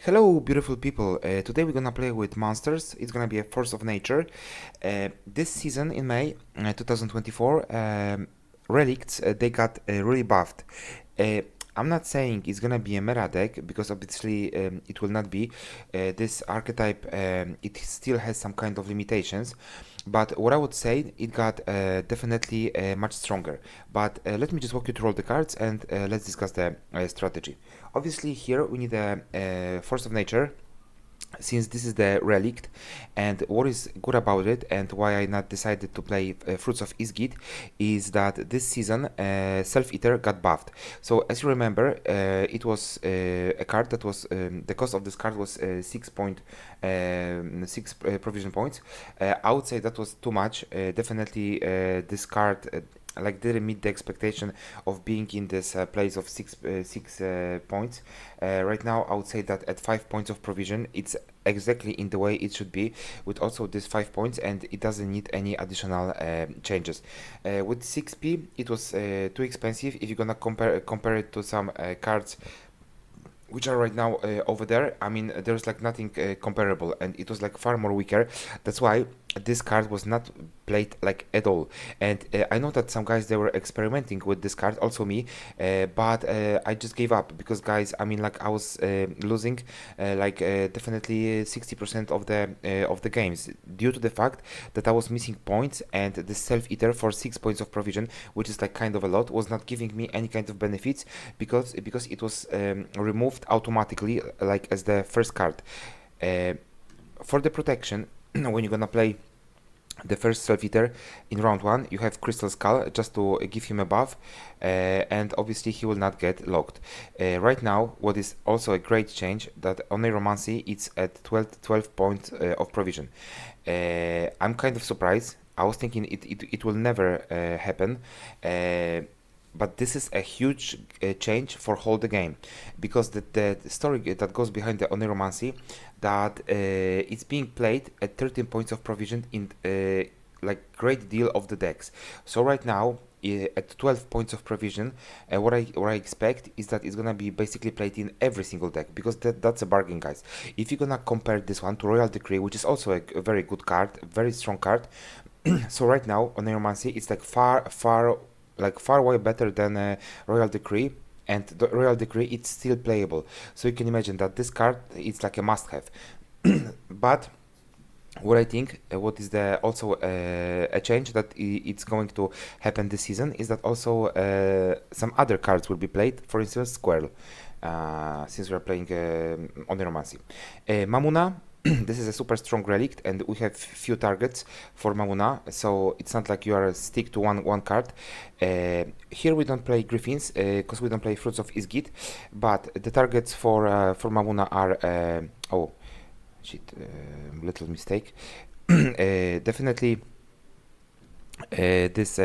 Hello, beautiful people. Today we're gonna play with monsters. It's gonna be a force of nature. This season in May 2024, Relicts they got really buffed. Uh, I'm not saying it's gonna be a meta deck because obviously it will not be. This archetype it still has some kind of limitations, but what I would say it got definitely much stronger. But let me just walk you through all the cards and let's discuss the strategy. Obviously here we need a force of nature since this is the relict, and what is good about it and why I not decided to play Fruits of Isgit is that this season Selfeater got buffed. So as you remember, it was a card that was the cost of this card was 6 provision points. I would say that was too much. Definitely this card like didn't meet the expectation of being in this place of 6 points. Right now I would say that at 5 points of provision it's exactly in the way it should be, with also this 5 points, and it doesn't need any additional changes. With 6p it was too expensive. If you're gonna compare it to some cards which are right now over there, I mean there's like nothing comparable, and it was like far more weaker. That's why this card was not played like at all. And I know that some guys they were experimenting with this card, also me, but I just gave up because guys, I mean like I was losing definitely 60% of the games due to the fact that I was missing points, and the Selfeater for 6 points of provision, which is like kind of a lot, was not giving me any kind of benefits because it was removed automatically like as the first card. For the protection, when you're gonna play the first Selfeater in round 1, you have Crystal Skull just to give him a buff, and obviously he will not get locked. Right now, what is also a great change, that Oneiromancy it's at 12 points of provision. I'm kind of surprised. I was thinking it will never happen. But this is a huge change for whole the game, because the story that goes behind the Oneiromancy, that it's being played at 13 points of provision in like great deal of the decks. So right now at 12 points of provision, what I expect is that it's gonna be basically played in every single deck, because that's a bargain, guys. If you're gonna compare this one to Royal Decree, which is also a very good card, a very strong card. So right now on Neuromancy it's like far way better than Royal Decree, and the Royal Decree it's still playable. So you can imagine that this card it's like a must-have. But what I think, what is the also a change that it's going to happen this season, is that also some other cards will be played. For instance, Squirrel, since we're playing on Neuromancy. Mamuna. This is a super strong relic, and we have few targets for Mamuna, so it's not like you are stick to one card. Here we don't play Griffins because we don't play Fruits of Isgit, but the targets for Mamuna are oh shit, little mistake. Definitely this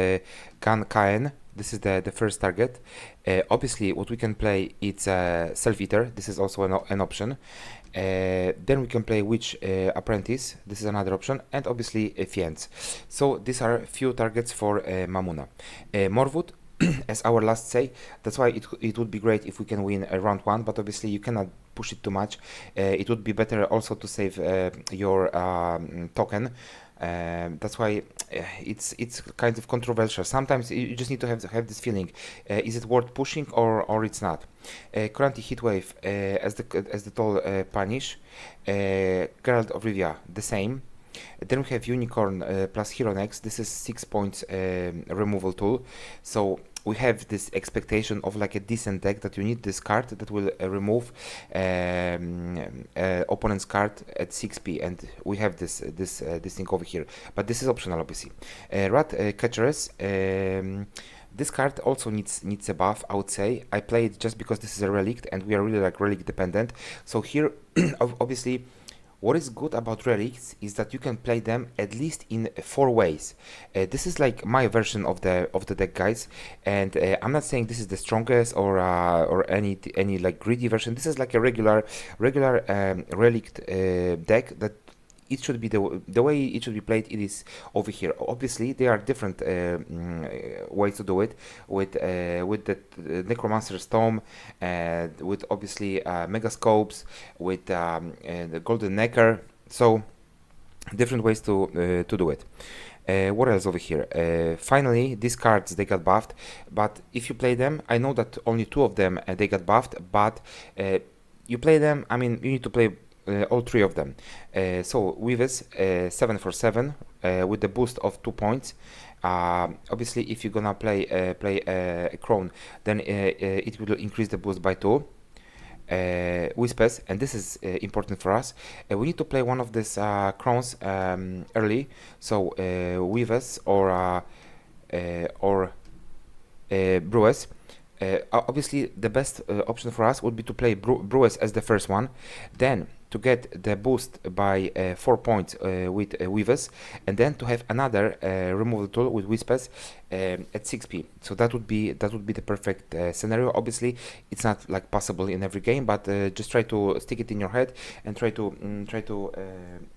Gan Kaen. This is the first target. Obviously, what we can play it's Selfeater. This is also an option. Then we can play Witch Apprentice. This is another option, and obviously Fiends. So these are few targets for Mamuna. Morwood, as our last say. That's why it would be great if we can win round 1, but obviously you cannot push it too much. It would be better also to save your token. That's why it's kind of controversial. Sometimes you just need to have this feeling: is it worth pushing or it's not? Currently, Heatwave as the tall punish. Geralt of Rivia the same. Then we have Unicorn plus Hero next. This is 6 points removal tool. So we have this expectation of like a decent deck that you need this card that will remove opponent's card at 6p, and we have this thing over here. But this is optional, obviously. Rat Catcheress. This card also needs a buff, I would say. I play it just because this is a relic, and we are really like relic dependent. So here, obviously, what is good about relics is that you can play them at least in 4 ways. This is like my version of the deck, guys, and I'm not saying this is the strongest or any like greedy version. This is like a regular relic deck that it should be the way it should be played. It is over here. Obviously, there are different ways to do it with the Necromancer's Tome, with obviously Megascopes, with the Golden Necker. So different ways to do it. What else over here? Finally, these cards, they got buffed, but if you play them, I know that only 2 of them they got buffed, but you play them, I mean, you need to play all 3 of them. So Weavis, 7 for 7 with the boost of 2 points. Obviously, if you're gonna play a Crone, then it will increase the boost by 2. Whispers, and this is important for us. We need to play one of these Crones early, so Weavers or Brewers. Obviously, the best option for us would be to play Brewers as the first one, then to get the boost by 4 points with Weavers, and then to have another removal tool with Whispers at 6p. So that would be the perfect scenario. Obviously, it's not like possible in every game, but just try to stick it in your head and try to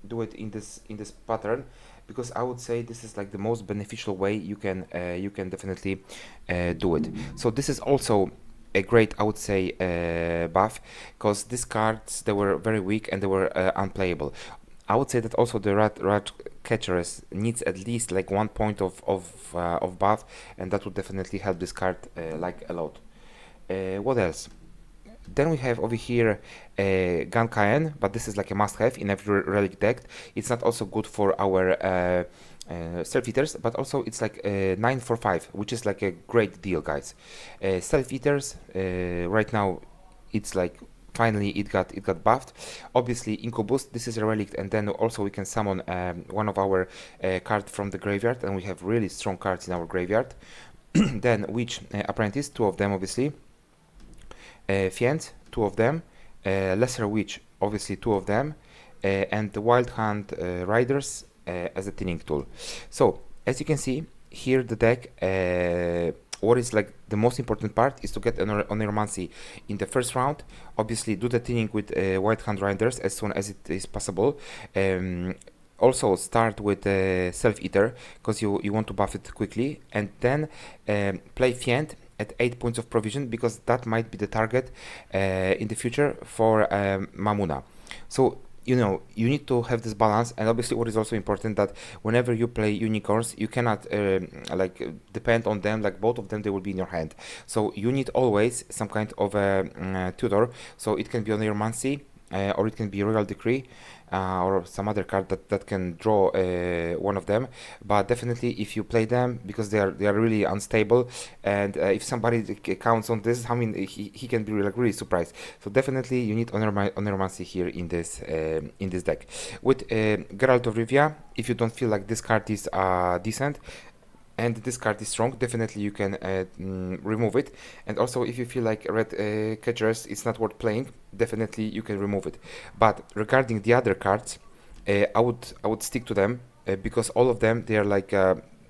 do it in this pattern, because I would say this is like the most beneficial way you can definitely do it. So this is also a great, I would say, buff, because these cards, they were very weak and they were unplayable. I would say that also the rat catchers needs at least like 1 point of buff, and that would definitely help this card like a lot. What else? Then we have over here Gun Cayenne, but this is like a must-have in every relic deck. It's not also good for our Selfeaters, but also it's like 9 for 5, which is like a great deal, guys. Selfeaters, right now it's like finally it got buffed. Obviously Incubus, this is a relic, and then also we can summon one of our cards from the graveyard, and we have really strong cards in our graveyard. Then Witch Apprentice, 2 of them obviously. Fiend, 2 of them. Lesser Witch, obviously 2 of them. And the Wild Hunt Riders as a thinning tool. So as you can see here, the deck, what is like the most important part is to get an Oneiromancy in the first round. Obviously do the thinning with Wild Hunt Riders as soon as it is possible. Also start with Selfeater, because you want to buff it quickly, and then play Fiend at 8 points of provision, because that might be the target in the future for Mamuna. So you know, you need to have this balance. And obviously what is also important, that whenever you play unicorns, you cannot like depend on them, like both of them, they will be in your hand. So you need always some kind of a tutor. So it can be Oneiromancy, or it can be Royal Decree, or some other card that can draw one of them. But definitely if you play them, because they are really unstable, and if somebody counts on this, I mean, he can be really surprised. So definitely you need Oneiromancy here in this deck. With Geralt of Rivia, if you don't feel like this card is decent and this card is strong, definitely you can remove it. And also if you feel like red catchers it's not worth playing, definitely you can remove it. But regarding the other cards, I would stick to them, because all of them, they are like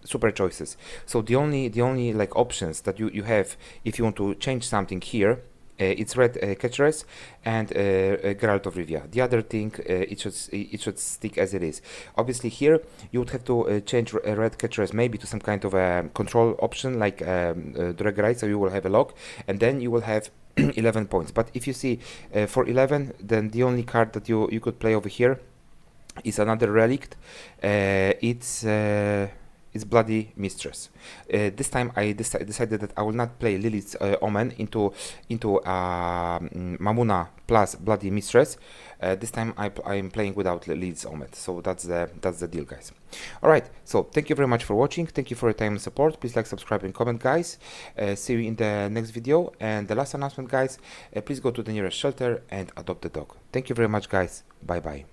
super choices. So the only like options that you have if you want to change something here, it's red catchers and Geralt of Rivia. The other thing, it should stick as it is. Obviously here you would have to change red catchers maybe to some kind of a control option, like Drag, so you will have a lock, and then you will have 11 points. But if you see for 11, then the only card that you could play over here is another relic. It's Bloody Mistress. This time I decided that I will not play Lilith's Omen into Mamuna plus Bloody Mistress. This time I'm playing without Lilith's Omen. So that's the deal, guys. Alright, so thank you very much for watching. Thank you for your time and support. Please like, subscribe and comment, guys. See you in the next video. And the last announcement, guys, please go to the nearest shelter and adopt the dog. Thank you very much, guys. Bye bye.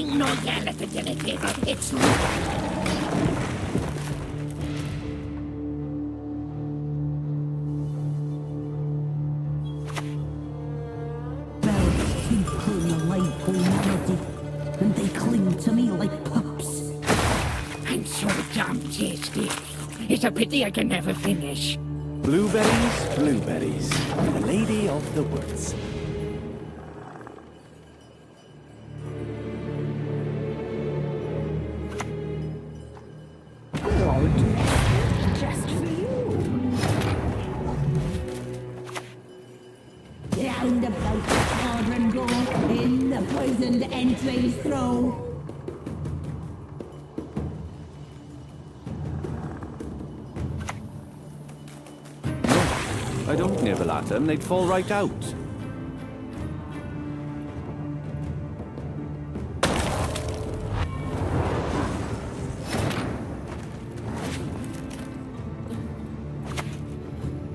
ain't no yell at the dinner table. It's bells tinkle in the light melody, and they cling to me like pups. I'm so damn tasty. It's a pity I can never finish. Blueberries, blueberries, the lady of the woods. Just for you. Round about the cauldron go, in the poisoned entrails throw. I don't nibble at them, they'd fall right out.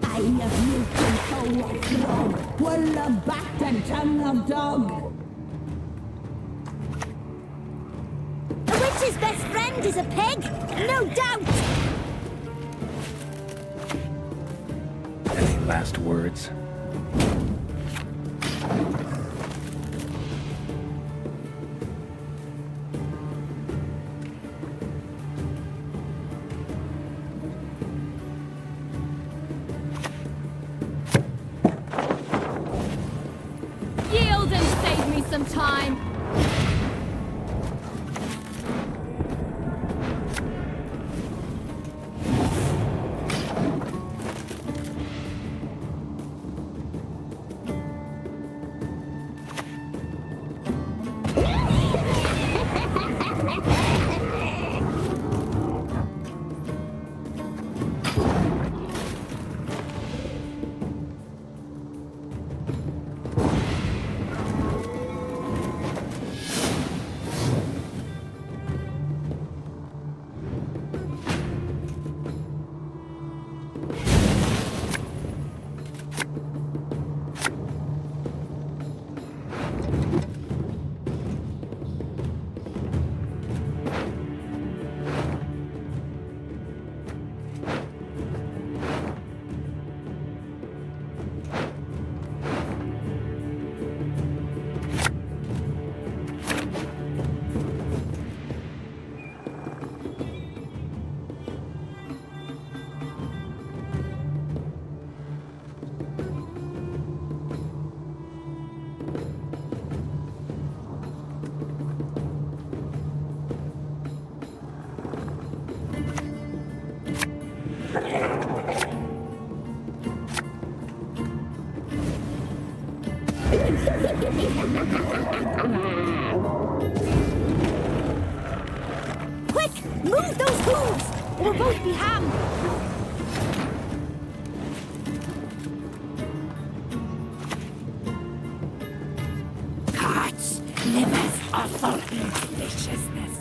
I have milk and toe of frog, full of bat and tongue of dog. A witch's best friend is a pig, no doubt! Any last words? Yield and save me some time! Quick! Move those hooves! Or we'll both be hanged! Cards, livers, awful deliciousness.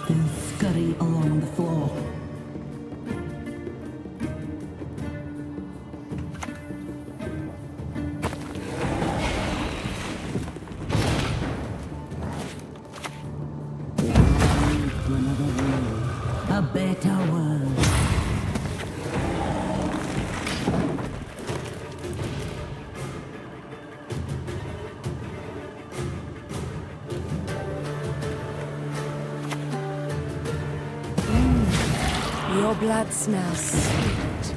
Then scurry along the floor. To another world, a better world. Your blood smells sweet.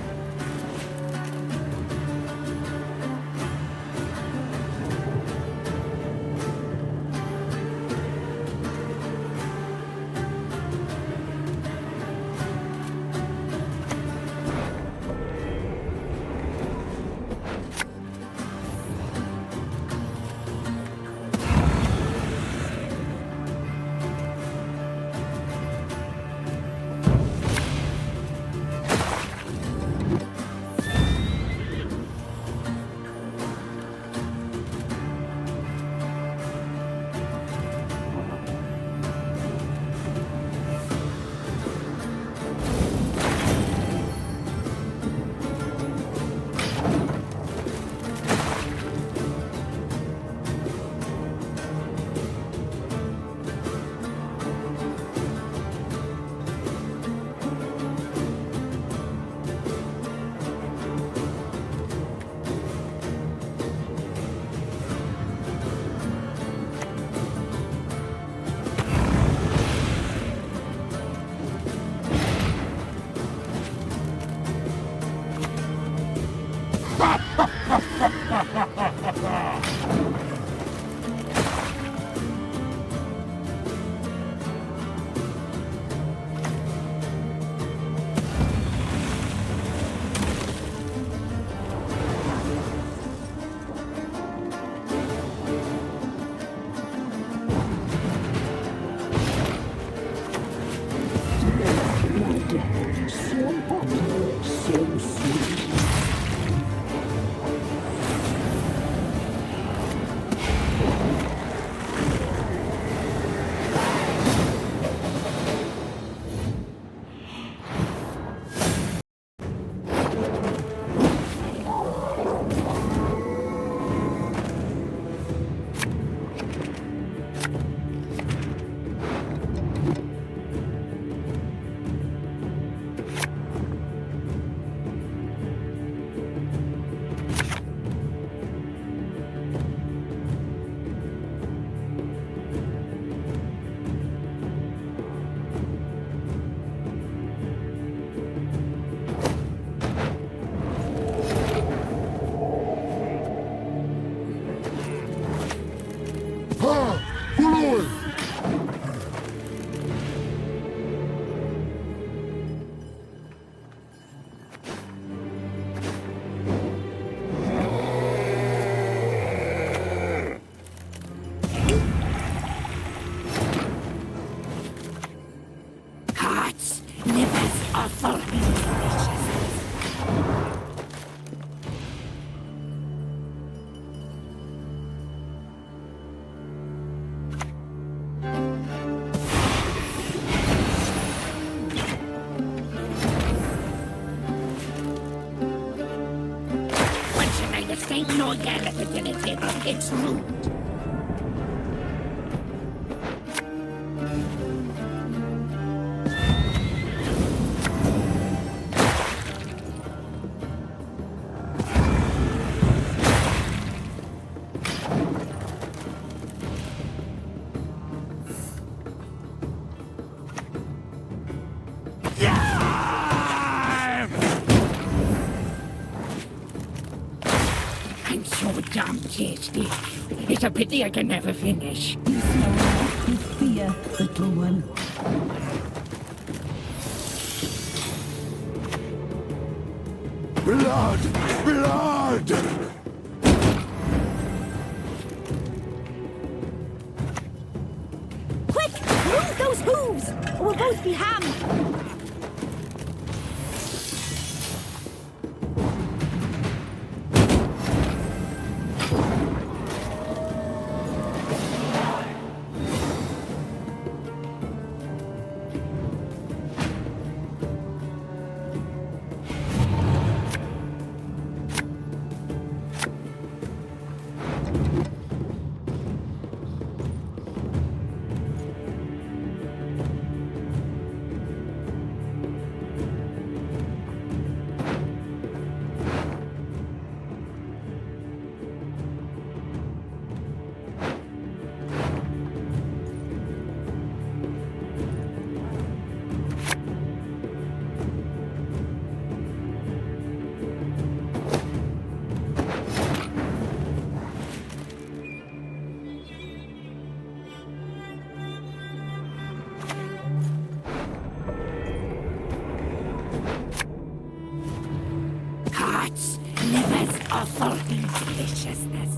Hearts, livers, offal, delicious. Once you make a mistake, no yell at the dinner table. It's rude. I'm so damn tasty. It's a pity I can never finish. You smell wrath with fear, little one. Blood! Blood! Quick! Move those hooves, or we'll both be hammed! Hearts, livers, offal, deliciousness.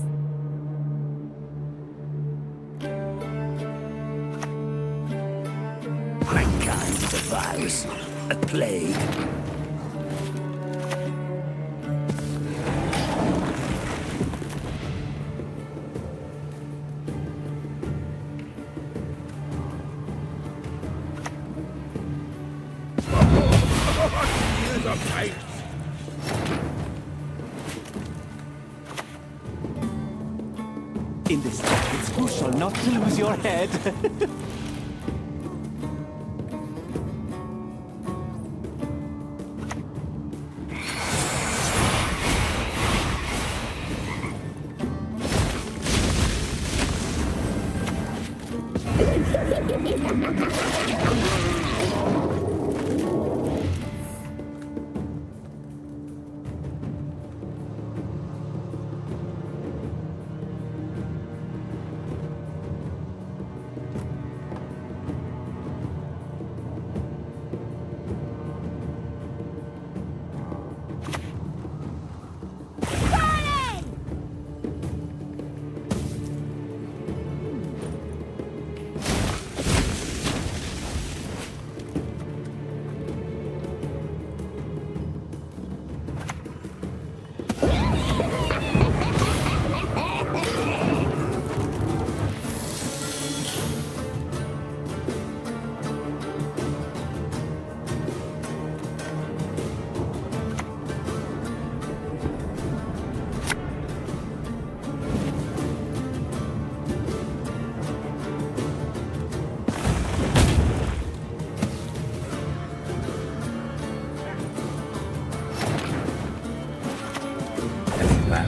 I kind of a virus, a plague. In this dance, you shall not lose your head.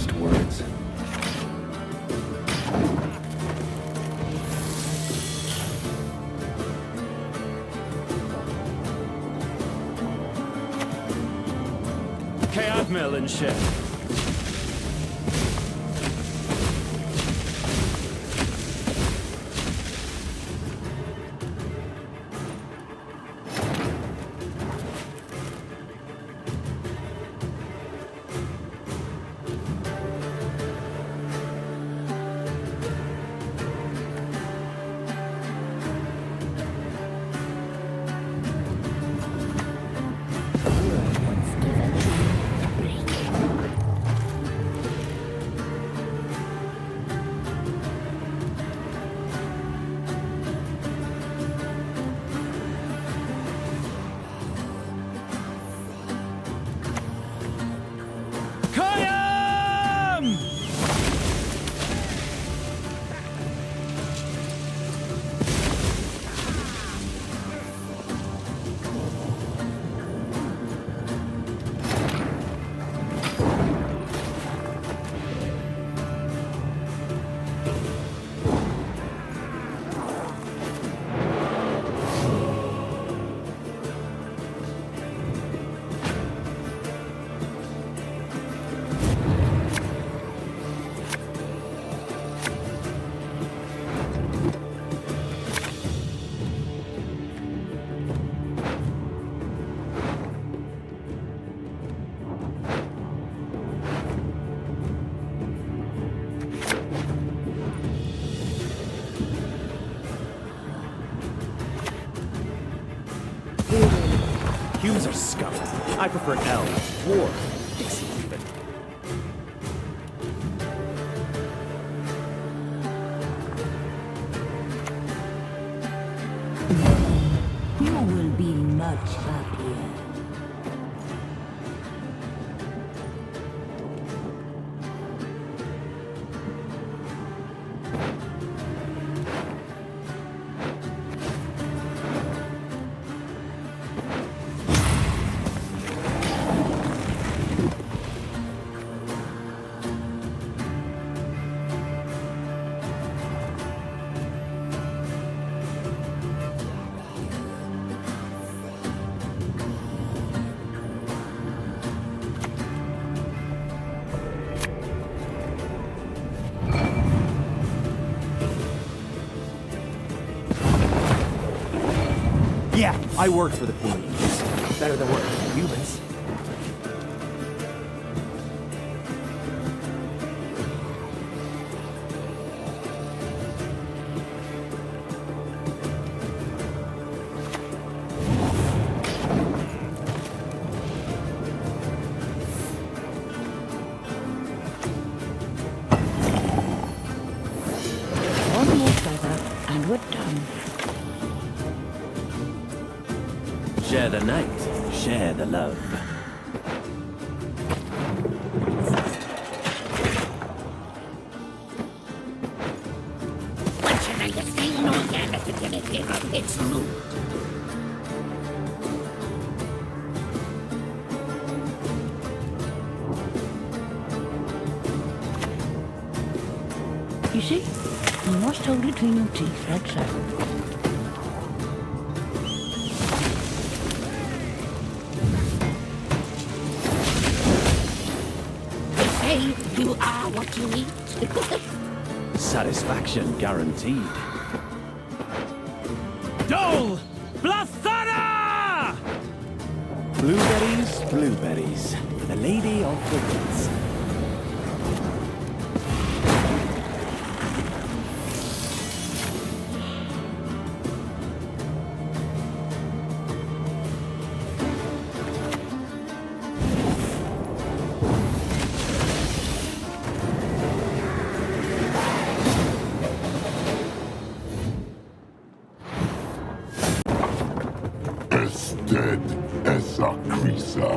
last words. Admiral and ship. Humans are scum. I prefer elves, war, Dixie even. You will be much happier. Yeah, I work for the police. Better than working for humans. One more feather, and we're done. Share the night, share the love. What should I say? No, it's rude. You see? You must hold it between your teeth, like so. You are what you eat. Satisfaction guaranteed. Dole! Blathana! Blueberries, blueberries. For the lady of the woods. Ested esa crisa.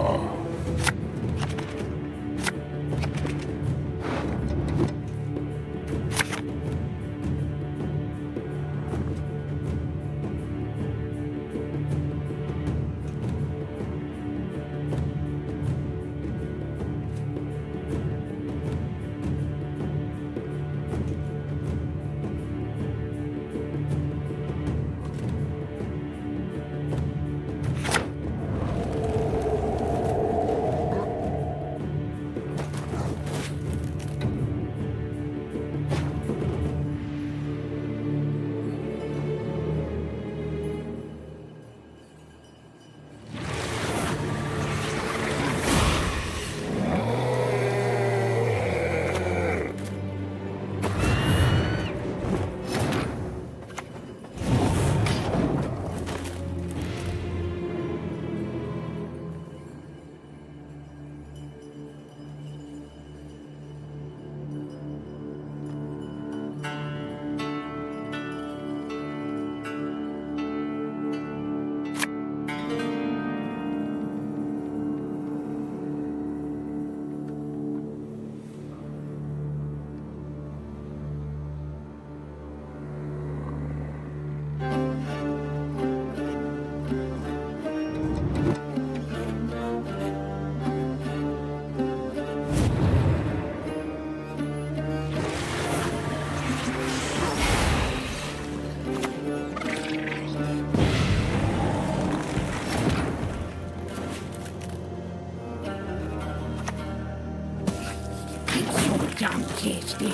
damn tasty.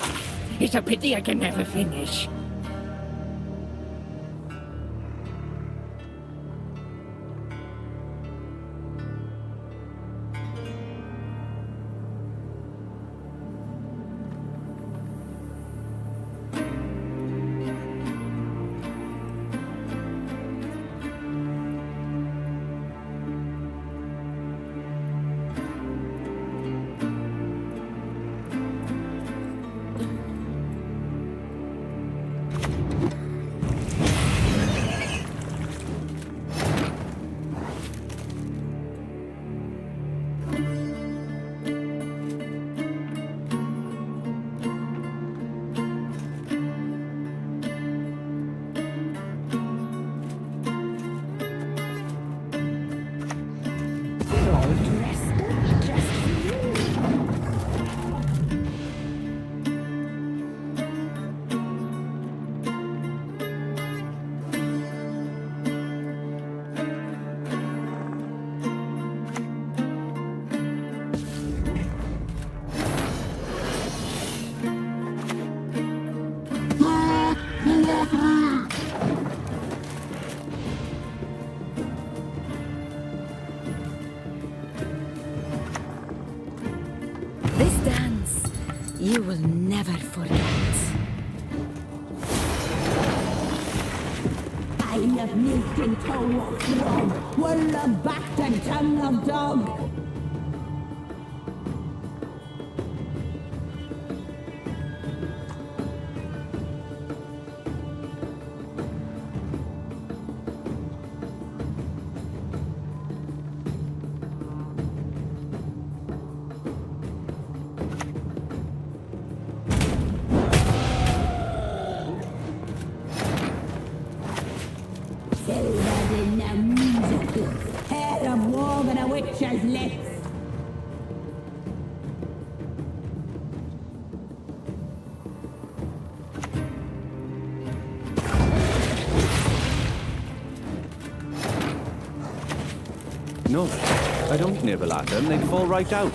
It's a pity I can never finish. This dance, you will never forget. I love milk and toe of frog, wool of bat and tongue of dog. Silver in the music, hair of warg and a witch's lips. No, I don't nibble at them. They'd fall right out.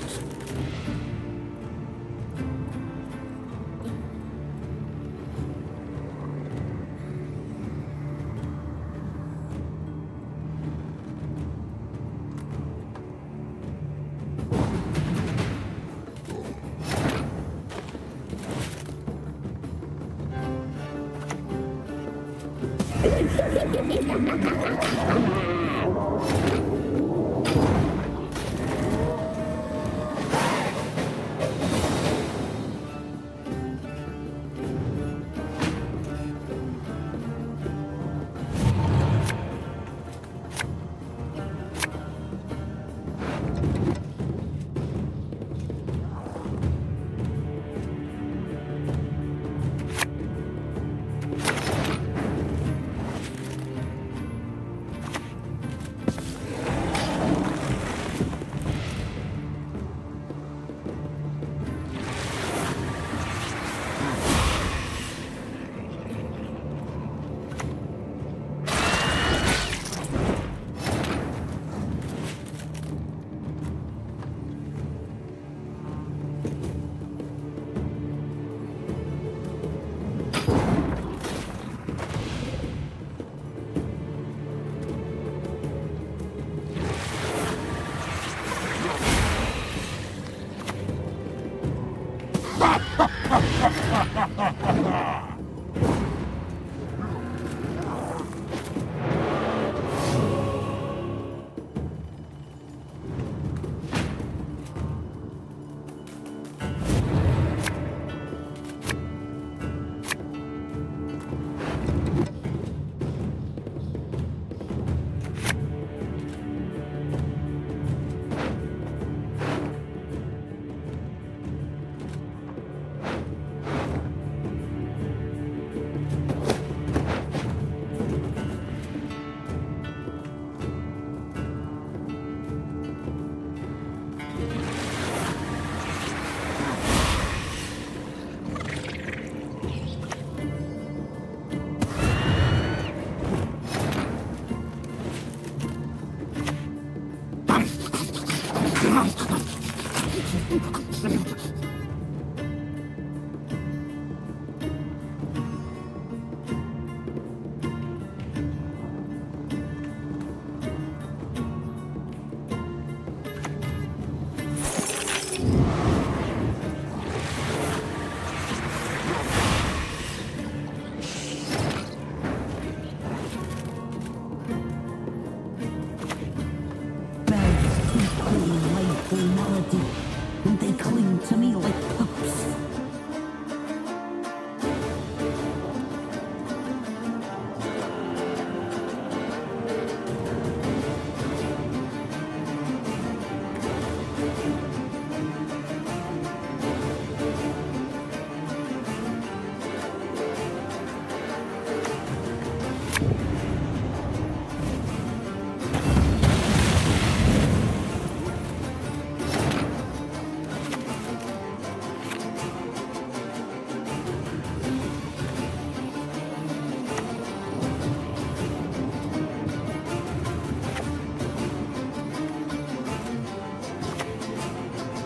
to me like pups.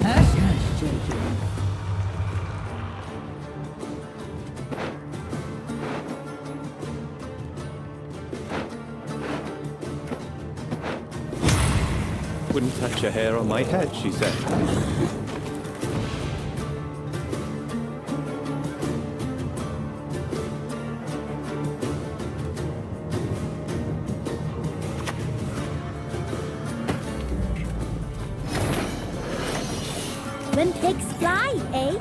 Hush, hush, children. Wouldn't touch a hair on my head, she said. When pigs fly, eh?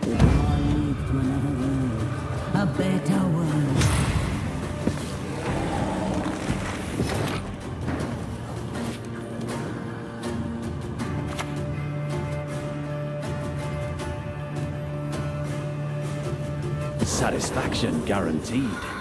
We all leave to another world, a better world. Satisfaction guaranteed.